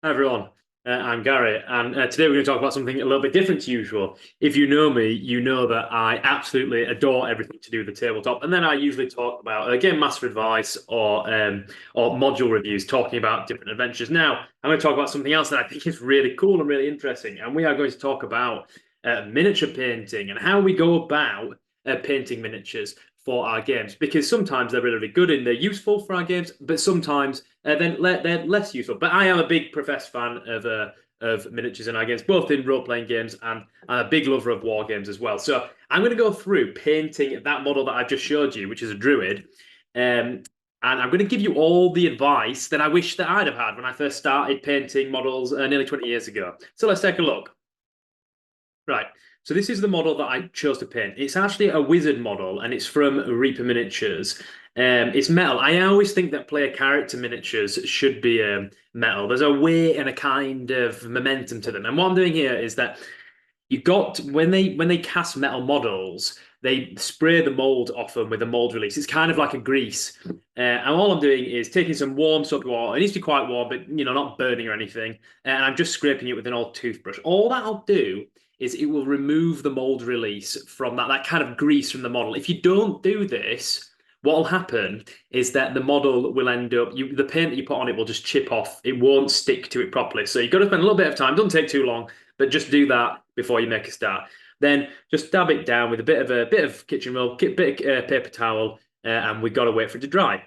Hi everyone, I'm Gary, and today we're going to talk about something a little bit different to usual. If you know me, you know that I absolutely adore everything to do with the tabletop, and then I usually talk about Game Master advice or module reviews, talking about different adventures. Now, I'm going to talk about something else that I think is really cool and really interesting, and we are going to talk about miniature painting and how we go about painting miniatures for our games, because sometimes they're really, really good and they're useful for our games, but sometimes then they're less useful. But I am a big professed fan of miniatures in our games, both in role-playing games and I'm a big lover of war games as well. So I'm going to go through painting that model that I've just showed you, which is a druid, and I'm going to give you all the advice that I wish that I'd have had when I first started painting models nearly 20 years ago. So let's take a look. Right. So this is the model that I chose to paint. It's actually a wizard model, and it's from Reaper Miniatures. It's metal. I always think that player character miniatures should be metal. There's a weight and a kind of momentum to them. And what I'm doing here is that you got when they cast metal models, they spray the mold off them with a mold release. It's kind of like a grease. And all I'm doing is taking some warm soapy water. It needs to be quite warm, but not burning or anything. And I'm just scraping it with an old toothbrush. All that'll do is it will remove the mold release from that kind of grease from the model. If you don't do this, what will happen is that the model will end up, the paint that you put on it will just chip off. It won't stick to it properly. So you've got to spend a little bit of time. Doesn't take too long, but just do that before you make a start. Then just dab it down with a bit of kitchen roll, bit of paper towel, and we've got to wait for it to dry.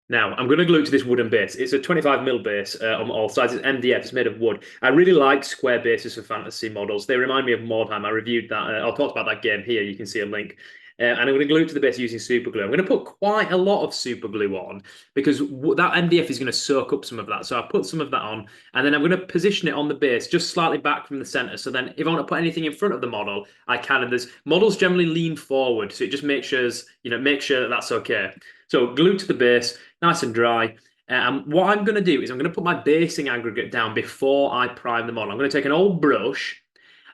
Now, I'm going to glue it to this wooden base. It's a 25mm base on all sides. It's MDF. It's made of wood. I really like square bases for fantasy models. They remind me of Mordheim. I reviewed that. I'll talk about that game here. You can see a link. And I'm going to glue it to the base using super glue. I'm going to put quite a lot of super glue on because that MDF is going to soak up some of that. So I put some of that on, and then I'm going to position it on the base just slightly back from the center. So then if I want to put anything in front of the model, I can. And there's models generally lean forward, so it just makes sure, make sure that that's okay. So glue to the base, nice and dry. What I'm going to do is I'm going to put my basing aggregate down before I prime the model. I'm going to take an old brush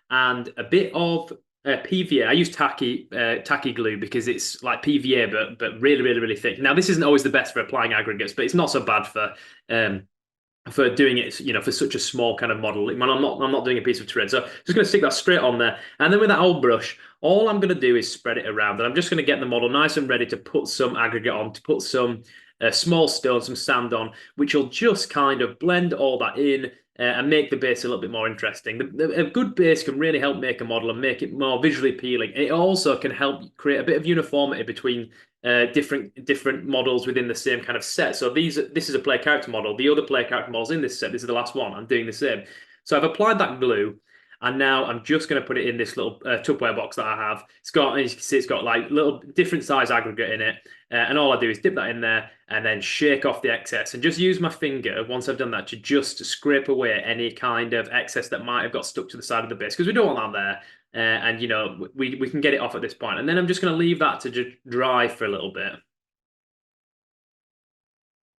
and a bit of PVA. I use tacky glue because it's like PVA, but really, really, really thick. Now, this isn't always the best for applying aggregates, but it's not so bad for doing it, for such a small kind of model. I'm not doing a piece of terrain. So just going to stick that straight on there. And then with that old brush, all I'm going to do is spread it around. And I'm just going to get the model nice and ready to put some aggregate on, to put some small stone, some sand on, which will just kind of blend all that in and make the base a little bit more interesting. A good base can really help make a model and make it more visually appealing. It also can help create a bit of uniformity between different models within the same kind of set. So this is a player character model. The other player character models in this set, this is the last one. I'm doing the same. So I've applied that glue, and now I'm just going to put it in this little Tupperware box that I have. As you can see, it's got like little different size aggregate in it. And all I do is dip that in there and then shake off the excess and just use my finger once I've done that to just scrape away any kind of excess that might have got stuck to the side of the base, because we don't want that there. And we can get it off at this point. And then I'm just going to leave that to dry for a little bit.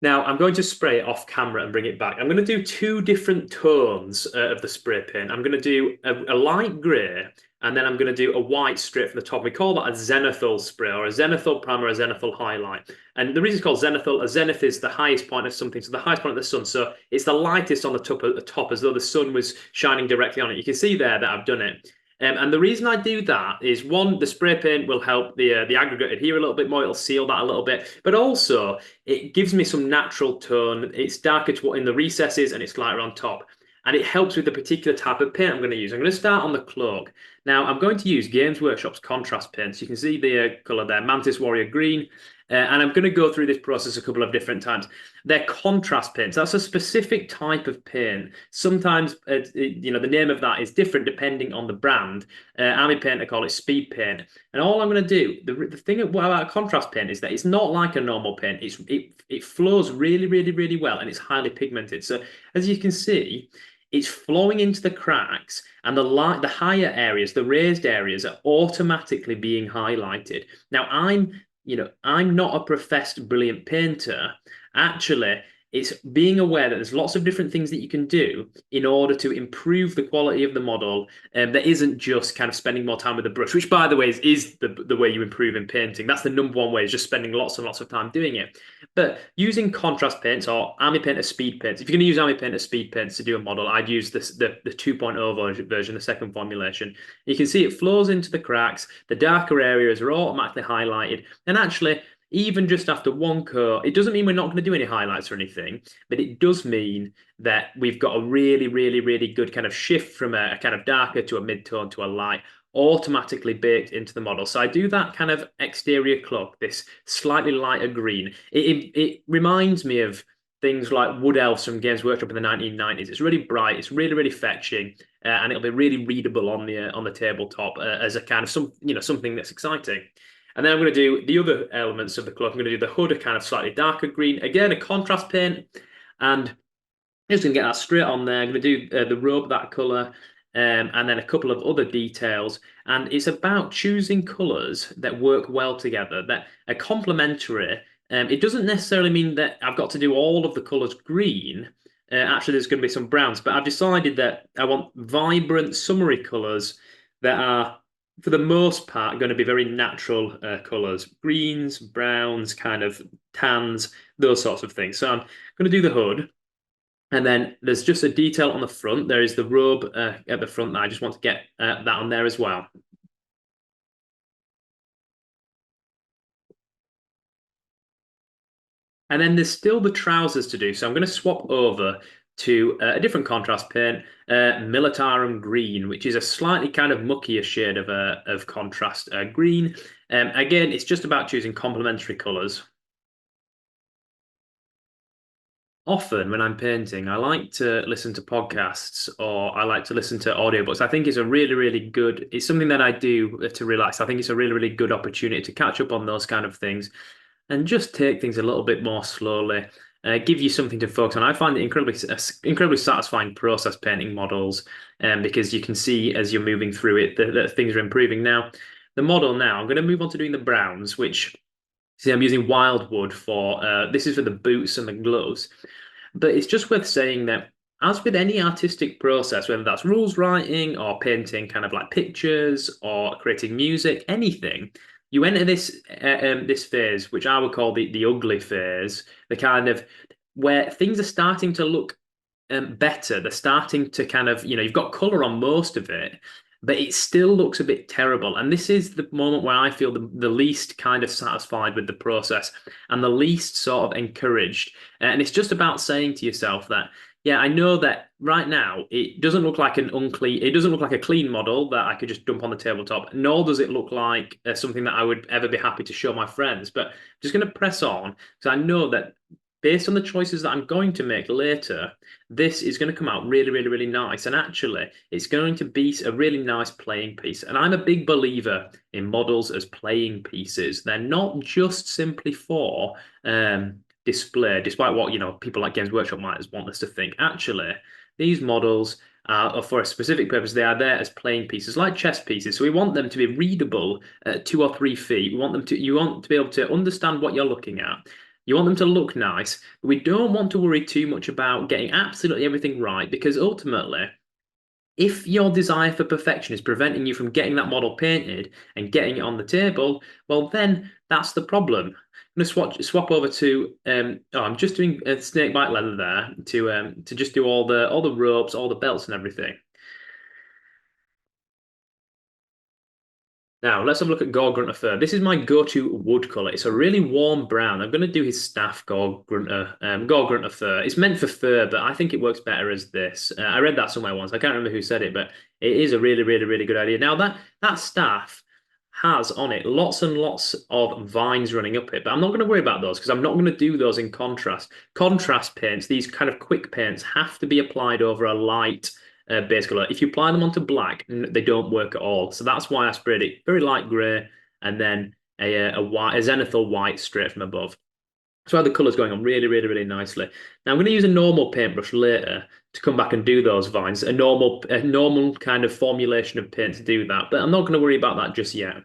Now I'm going to spray it off camera and bring it back. I'm going to do two different tones of the spray paint. I'm going to do a light grey, and then I'm going to do a white straight from the top. We call that a zenithal spray, or a zenithal primer, or a zenithal highlight. And the reason it's called zenithal, a zenith is the highest point of something, so the highest point of the sun. So it's the lightest on the top, as though the sun was shining directly on it. You can see there that I've done it. And the reason I do that is, one, the spray paint will help the aggregate adhere a little bit more. It'll seal that a little bit, but also it gives me some natural tone. It's darker in the recesses and it's lighter on top. And it helps with the particular type of paint I'm going to use. I'm going to start on the cloak. Now, I'm going to use Games Workshop's contrast paints. You can see the colour there, Mantis Warrior Green. And I'm going to go through this process a couple of different times. They're contrast paints. That's a specific type of paint. Sometimes, the name of that is different depending on the brand. Army Paint, I call it speed paint. And all I'm going to do, the thing about a contrast paint is that it's not like a normal paint. It flows really, really, really well, and it's highly pigmented. So as you can see, it's flowing into the cracks, and the higher areas, the raised areas, are automatically being highlighted. Now, I'm not a professed brilliant painter. Actually, It's being aware that there's lots of different things that you can do in order to improve the quality of the model. That isn't just kind of spending more time with the brush, which, by the way, is the way you improve in painting. That's the number one way, is just spending lots and lots of time doing it. But using contrast paints or army painter speed paints, if you're going to use army painter speed paints to do a model, I'd use the 2.0 version, the second formulation. You can see it flows into the cracks. The darker areas are automatically highlighted. And actually, even just after one coat, it doesn't mean we're not going to do any highlights or anything, but it does mean that we've got a really, really, really good kind of shift from a kind of darker to a mid-tone to a light, automatically baked into the model. So I do that kind of exterior cloak, this slightly lighter green. It reminds me of things like Wood Elves from Games Workshop in the 1990s. It's really bright, it's really, really fetching, and it'll be really readable on the tabletop as a kind of something that's exciting. And then I'm going to do the other elements of the cloak. I'm going to do the hood, a kind of slightly darker green. Again, a contrast paint. And I'm just going to get that straight on there. I'm going to do the robe that colour, and then a couple of other details. And it's about choosing colours that work well together, that are complementary. It doesn't necessarily mean that I've got to do all of the colours green. Actually, there's going to be some browns, but I've decided that I want vibrant, summery colours that are, for the most part, going to be very natural colours. Greens, browns, kind of tans, those sorts of things. So I'm going to do the hood. And then there's just a detail on the front. There is the robe at the front that I just want to get that on there as well. And then there's still the trousers to do. So I'm going to swap over to a different contrast paint, Militarum Green, which is a slightly kind of muckier shade of contrast green. Again, it's just about choosing complementary colours. Often when I'm painting, I like to listen to podcasts or I like to listen to audiobooks. I think it's a really, really good, it's something that I do to relax. I think it's a really, really good opportunity to catch up on those kind of things and just take things a little bit more slowly, give you something to focus on. I find it incredibly satisfying process painting models, because you can see as you're moving through it that things are improving. Now, the model now, I'm going to move on to doing the browns, which, see, I'm using wildwood for, this is for the boots and the gloves. But it's just worth saying that, as with any artistic process, whether that's rules writing or painting kind of like pictures or creating music, anything, you enter this phase, which I would call the ugly phase, the kind of where things are starting to look better. They're starting to kind of, you've got color on most of it, but it still looks a bit terrible. And this is the moment where I feel the least kind of satisfied with the process and the least sort of encouraged. And it's just about saying to yourself that, yeah, I know that right now it doesn't look like it doesn't look like a clean model that I could just dump on the tabletop, nor does it look like something that I would ever be happy to show my friends. But I'm just going to press on because I know that based on the choices that I'm going to make later, this is going to come out really, really, really nice. And actually, it's going to be a really nice playing piece. And I'm a big believer in models as playing pieces. They're not just simply for display, despite what people like Games Workshop might want us to think. Actually, these models are for a specific purpose. They are there as playing pieces, like chess pieces. So we want them to be readable at 2 or 3 feet. You want to be able to understand what you're looking at. You want them to look nice, but we don't want to worry too much about getting absolutely everything right, because ultimately, if your desire for perfection is preventing you from getting that model painted and getting it on the table, well, then that's the problem. I'm going to swap over to I'm just doing snakebite leather there to just do all the ropes, all the belts and everything. Now, let's have a look at Gore Grunter fur. This is my go-to wood colour. It's a really warm brown. I'm going to do his staff Gore Grunter fur. It's meant for fur, but I think it works better as this. I read that somewhere once. I can't remember who said it, but it is a really, really, really good idea. Now, that staff has on it lots and lots of vines running up it, but I'm not going to worry about those because I'm not going to do those in contrast. Contrast paints, these kind of quick paints, have to be applied over a light base color. If you apply them onto black, they don't work at all. So that's why I sprayed it very light gray and then a zenithal white straight from above. So the colour's going on really, really, really nicely. Now I'm going to use a normal paintbrush later to come back and do those vines, a normal kind of formulation of paint to do that, but I'm not going to worry about that just yet.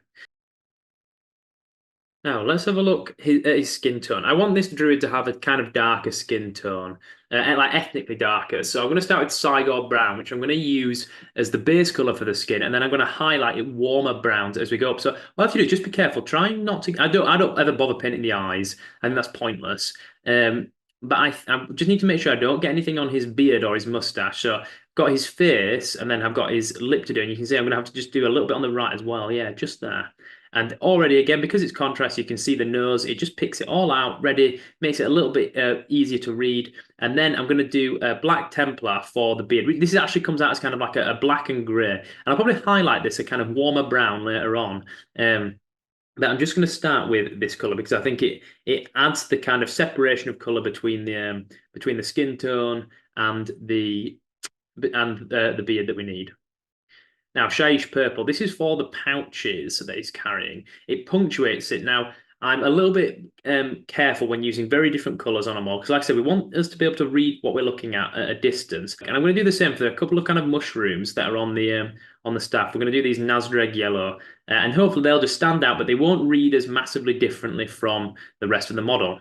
Now, let's have a look at his skin tone. I want this druid to have a kind of darker skin tone, like ethnically darker. So I'm going to start with Cygor Brown, which I'm going to use as the base color for the skin, and then I'm going to highlight it warmer browns as we go up. So what I have to do is just be careful. Try not to. I don't ever bother painting the eyes. I think that's pointless. But I just need to make sure I don't get anything on his beard or his mustache. So I've got his face, and then I've got his lip to do. And you can see I'm going to have to just do a little bit on the right as well. Yeah, just there. And already, again, because it's contrast, you can see the nose. It just picks it all out, ready, makes it a little bit easier to read. And then I'm going to do a black Templar for the beard. This actually comes out as kind of like a black and grey. And I'll probably highlight this a kind of warmer brown later on. But I'm just going to start with this color because I think it adds the kind of separation of color between the skin tone and the beard that we need. Now, Shaiish Purple, this is for the pouches that he's carrying. It punctuates it. Now, I'm a little bit careful when using very different colours on them all, because like I said, we want us to be able to read what we're looking at a distance. And I'm going to do the same for a couple of kind of mushrooms that are on the staff. We're going to do these Nazreg yellow, and hopefully they'll just stand out, but they won't read as massively differently from the rest of the model.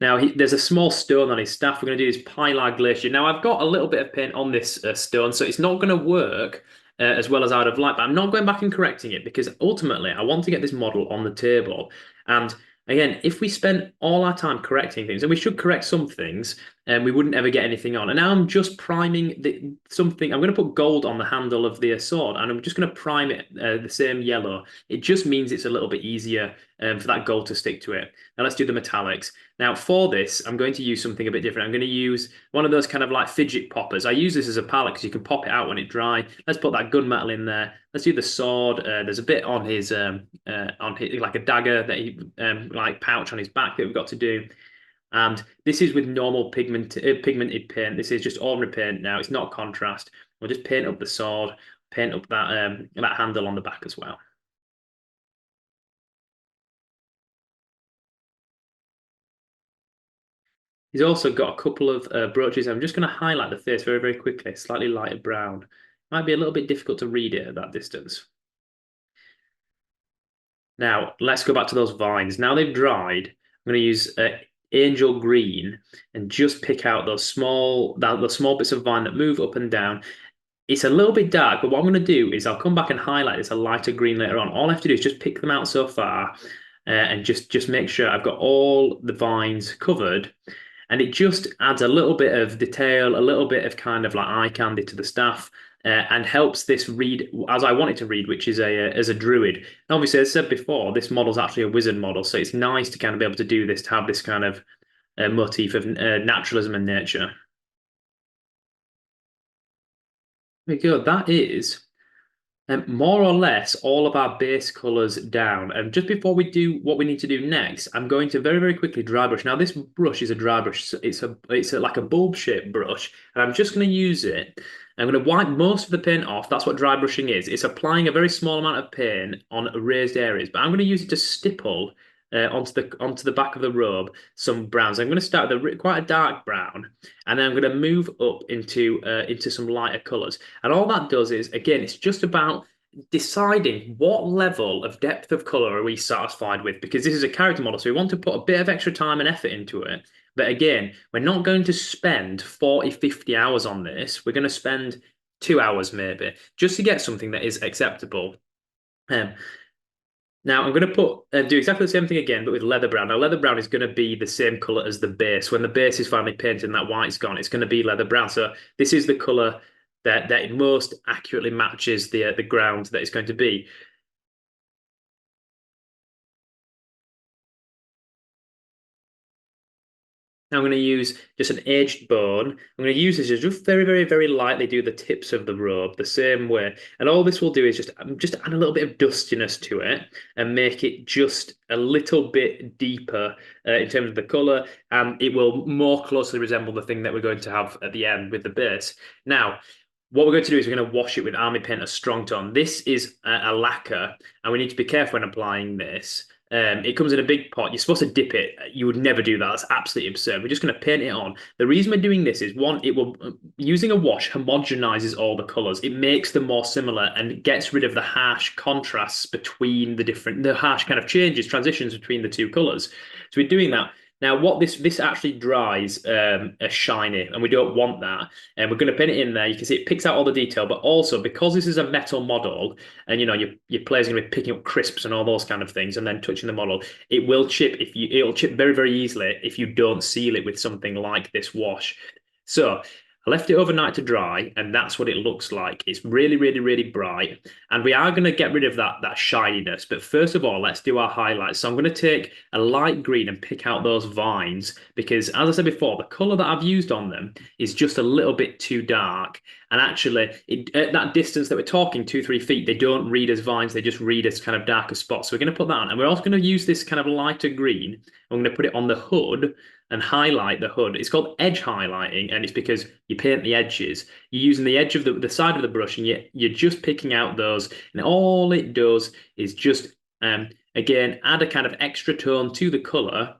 Now, there's a small stone on his staff. We're going to do this Pilar Glacier. Now, I've got a little bit of paint on this stone, so it's not going to work as well as I'd have liked, but I'm not going back and correcting it because ultimately I want to get this model on the table. And again, if we spend all our time correcting things, and we should correct some things, we wouldn't ever get anything on. And now I'm just priming something. I'm going to put gold on the handle of the sword, and I'm just going to prime it the same yellow. It just means it's a little bit easier for that gold to stick to it. Now let's do the metallics. Now for this, I'm going to use something a bit different. I'm going to use one of those kind of like fidget poppers. I use this as a palette because you can pop it out when it's dry. Let's put that gunmetal in there. Let's do the sword. There's a bit on his like a dagger that he like pouch on his back that we've got to do. And this is with normal pigmented paint. This is just ordinary paint now. It's not contrast. We'll just paint up the sword, paint up that handle on the back as well. He's also got a couple of brooches. I'm just going to highlight the face very, very quickly, slightly lighter brown. Might be a little bit difficult to read it at that distance. Now, let's go back to those vines. Now they've dried, I'm going to use angel green and just pick out those small bits of vine that move up and down. It's a little bit dark, but what I'm going to do is I'll come back and highlight this a lighter green later on. All I have to do is just pick them out so far and just make sure I've got all the vines covered. And it just adds a little bit of detail, a little bit of kind of like eye candy to the staff, and helps this read as I want it to read, which is as a druid. And obviously, as I said before, this model's actually a wizard model, so it's nice to kind of be able to do this, to have this kind of motif of naturalism and nature. There we go. That is more or less all of our base colors down. And just before we do what we need to do next, I'm going to very, very quickly dry brush. Now, this brush is a dry brush. So it's like a bulb-shaped brush, and I'm just going to use it. I'm going to wipe most of the paint off. That's what dry brushing is. It's applying a very small amount of paint on raised areas, but I'm going to use it to stipple onto the back of the robe some browns. I'm going to start with quite a dark brown, and then I'm going to move up into some lighter colours. And all that does is, again, it's just about deciding what level of depth of colour are we satisfied with, because this is a character model, so we want to put a bit of extra time and effort into it. But again, we're not going to spend 40, 50 hours on this. We're going to spend 2 hours maybe, just to get something that is acceptable. Now I'm going to do exactly the same thing again, but with leather brown. Now leather brown is going to be the same color as the base. When the base is finally painted and that white's gone, it's going to be leather brown. So this is the color that most accurately matches the ground that it's going to be. Now I'm going to use just an aged bone. I'm going to use this to just very, very, very lightly do the tips of the robe the same way. And all this will do is just add a little bit of dustiness to it and make it just a little bit deeper in terms of the colour. And it will more closely resemble the thing that we're going to have at the end with the base. Now, what we're going to do is we're going to wash it with Army Painter Strong Tone. This is a lacquer, and we need to be careful when applying this. It comes in a big pot. You're supposed to dip it. You would never do that. That's absolutely absurd. We're just going to paint it on. The reason we're doing this is one, it will using a wash homogenizes all the colors. It makes them more similar and gets rid of the harsh contrasts between the harsh kind of changes, transitions between the two colors. So we're doing that. Now, what this actually dries as shiny, and we don't want that. And we're going to pin it in there. You can see it picks out all the detail, but also because this is a metal model, and your player's going to be picking up crisps and all those kind of things, and then touching the model, it'll chip very, very easily if you don't seal it with something like this wash. So I left it overnight to dry, and that's what it looks like. It's really, really, really bright. And we are going to get rid of that shininess. But first of all, let's do our highlights. So I'm going to take a light green and pick out those vines because, as I said before, the color that I've used on them is just a little bit too dark. And actually, at that distance that we're talking, 2-3 feet, they don't read as vines. They just read as kind of darker spots. So we're going to put that on. And we're also going to use this kind of lighter green. I'm going to put it on the hood and highlight the hood. It's called edge highlighting, and it's because you paint the edges. You're using the edge of the side of the brush, and you're just picking out those. And all it does is just, again, add a kind of extra tone to the color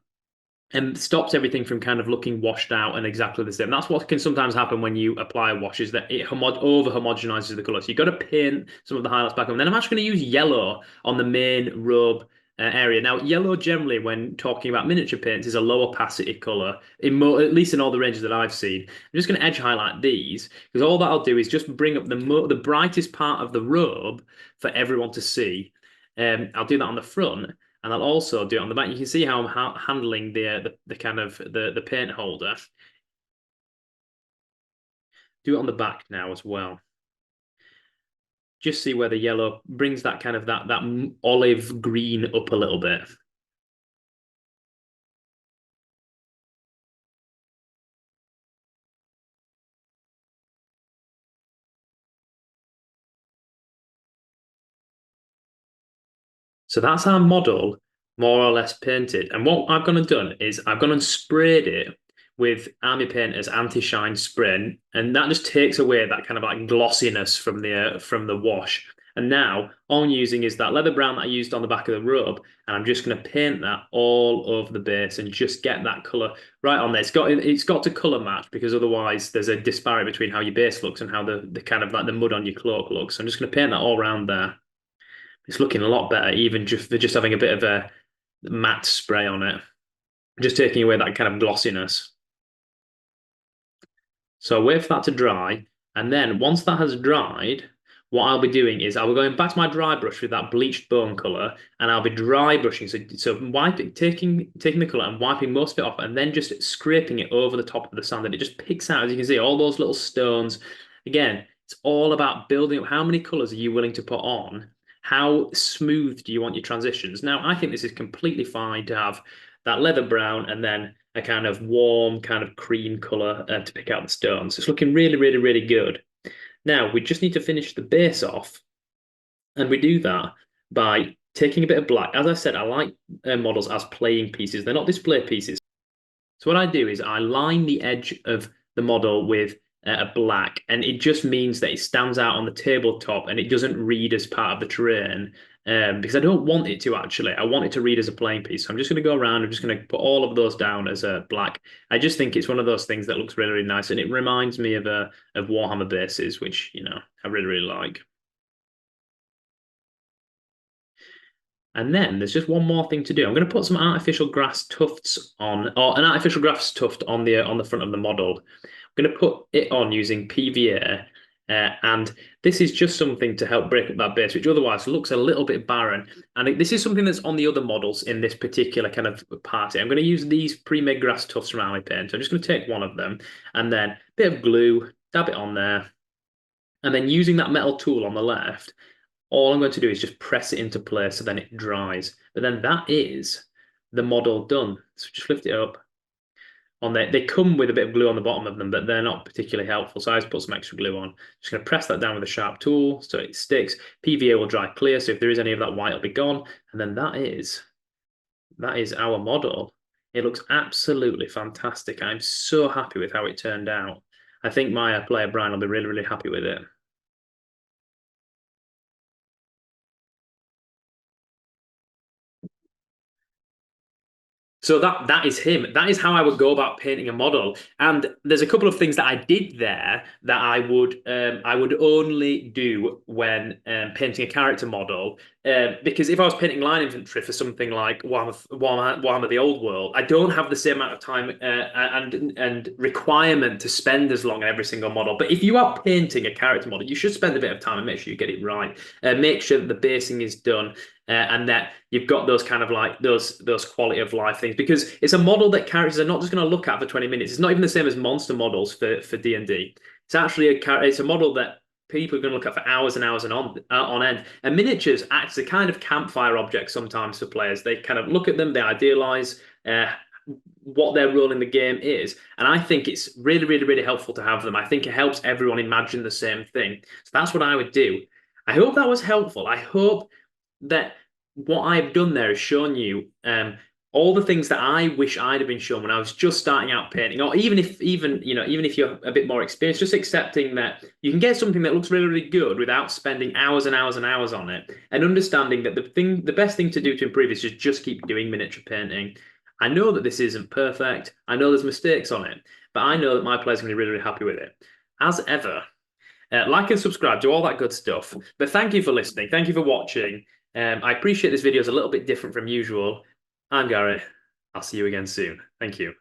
and stops everything from kind of looking washed out and exactly the same. That's what can sometimes happen when you apply a wash, is that it over homogenizes the color. So you've got to paint some of the highlights back on. And then I'm actually going to use yellow on the main robe area. Now, yellow generally, when talking about miniature paints, is a low opacity color, at least in all the ranges that I've seen. I'm just going to edge highlight these because all that'll do is just bring up the brightest part of the robe for everyone to see. I'll do that on the front. And I'll also do it on the back. You can see how I'm handling the kind of the paint holder. Do it on the back now as well. Just see where the yellow brings that kind of that olive green up a little bit. So that's our model more or less painted. And what I've gone and done is I've gone and sprayed it with Army Painter's anti-shine spray, and that just takes away that kind of like glossiness from the wash. And now all I'm using is that leather brown that I used on the back of the robe, and I'm just going to paint that all over the base and just get that color right on there. It's got to color match because otherwise there's a disparity between how your base looks and how the kind of like the mud on your cloak looks. So I'm just going to paint that all around there. It's looking a lot better, even just for just having a bit of a matte spray on it, just taking away that kind of glossiness. So wait for that to dry, and then once that has dried, what I'll be doing is I'll be going back to my dry brush with that bleached bone color, and I'll be dry brushing. So wiping, taking the color and wiping most of it off, and then just scraping it over the top of the sand, and it just picks out, as you can see, all those little stones. Again, it's all about building up how many colors are you willing to put on. How smooth do you want your transitions? Now, I think this is completely fine to have that leather brown and then a kind of warm, kind of cream color to pick out the stones. It's looking really, really, really good. Now, we just need to finish the base off, and we do that by taking a bit of black. As I said, I like models as playing pieces. They're not display pieces. So what I do is I line the edge of the model with a black, and it just means that it stands out on the tabletop and it doesn't read as part of the terrain. Because I don't want it to actually. I want it to read as a playing piece. So I'm just going to go around. I'm just going to put all of those down as a black. I just think it's one of those things that looks really, really nice, and it reminds me of Warhammer bases, which I really, really like. And then there's just one more thing to do. I'm going to put some artificial grass tufts on, or an artificial grass tuft on the front of the model. I'm going to put it on using PVA, and this is just something to help break up that base, which otherwise looks a little bit barren. And this is something that's on the other models in this particular kind of party. I'm going to use these pre-made grass tufts from Army Paint. So I'm just going to take one of them, and then a bit of glue, dab it on there, and then using that metal tool on the left, all I'm going to do is just press it into place so then it dries. But then that is the model done. So just lift it up. On there, they come with a bit of glue on the bottom of them, but they're not particularly helpful. So I just put some extra glue on. Just going to press that down with a sharp tool so it sticks. PVA will dry clear, so if there is any of that white, it'll be gone. And then that is our model. It looks absolutely fantastic. I'm so happy with how it turned out. I think my player Brian will be really, really happy with it. So that is him. That is how I would go about painting a model. And there's a couple of things that I did there that I would only do when painting a character model. Because if I was painting line infantry for something like Warhammer the Old World, I don't have the same amount of time and requirement to spend as long on every single model. But if you are painting a character model, you should spend a bit of time and make sure you get it right. Make sure that the basing is done. And that you've got those kind of like those quality of life things, because it's a model that characters are not just going to look at for 20 minutes. It's not even the same as monster models for D&D. It's actually it's a model that people are going to look at for hours and hours and on end. And miniatures act as a kind of campfire object sometimes for players. They kind of look at them, they idealize what their role in the game is. And I think it's really, really, really helpful to have them. I think it helps everyone imagine the same thing. So that's what I would do. I hope that was helpful. I hope that what I've done there is shown you all the things that I wish I'd have been shown when I was just starting out painting, or even if you're a bit more experienced, just accepting that you can get something that looks really, really good without spending hours and hours and hours on it, and understanding that the best thing to do to improve is just keep doing miniature painting. I know that this isn't perfect. I know there's mistakes on it, but I know that my players are going to be really, really happy with it. As ever, like and subscribe, do all that good stuff. But thank you for listening. Thank you for watching. I appreciate this video is a little bit different from usual. I'm Gary. I'll see you again soon. Thank you.